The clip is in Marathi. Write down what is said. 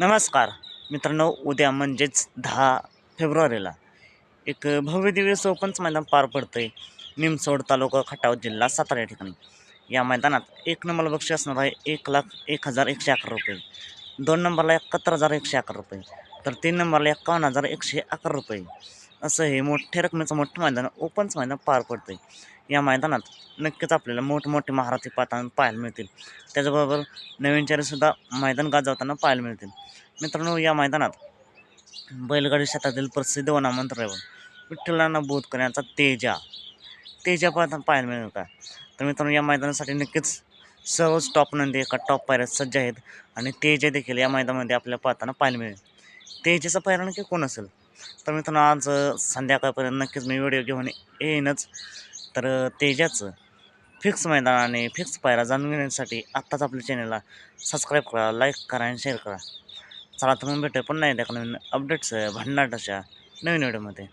नमस्कार मित्रांनो, उद्या म्हणजेच 10 फेब्रुवारीला एक भव्य दिव्य ओपनचं मैदान पार पडतंय निमसोड तालुका खटाव जिल्हा सातारा या ठिकाणी. या मैदानात 1 नंबरला बक्षीस असणार आहे 1,01,111 रुपये, 2 नंबरला 71,111 रुपये, तर 3 नंबरला 51,111 रुपये. असं हे मोठ्या रकमेचं मोठं मैदान ओपनचं मैदान पार पडतंय. या मैदानात नक्कीच आपल्याला मोठमोठे महारथी पाहायला मिळतील. त्याच्याबरोबर नवीन चेहरेसुद्धा मैदान गाजवताना पाहायला मिळतील. मित्रांनो, या मैदानात बैलगाडी क्षेत्रातील प्रसिद्ध व नामवंत ड्रायव्हर विठ्ठलांना बोधकर यांचा तेजा पाहायला मिळेल का? तर मित्रांनो, या मैदानासाठी नक्कीच सर्वच टॉप नंदी एका टॉप पायऱ्यात सज्ज आहेत आणि तेजा देखील या मैदानामध्ये आपल्याला पाहताना पाहायला मिळेल. तेजाचा पायरा नक्की कोण असेल? तर मित्रांनो, आज संध्याकाळपर्यंत नक्कीच मी व्हिडिओ घेऊन येईनच. तर तेजाचं फिक्स मैदान आणि फिक्स पायरा जाणून घेण्यासाठी आत्ताच आपल्या चॅनलला सबस्क्राईब करा, लाईक करा आणि शेअर करा. चला तर मग भेटूया पुन्हा एकदा नवीन अपडेट्स भन्नाट अशा नवीन व्हिडिओमध्ये.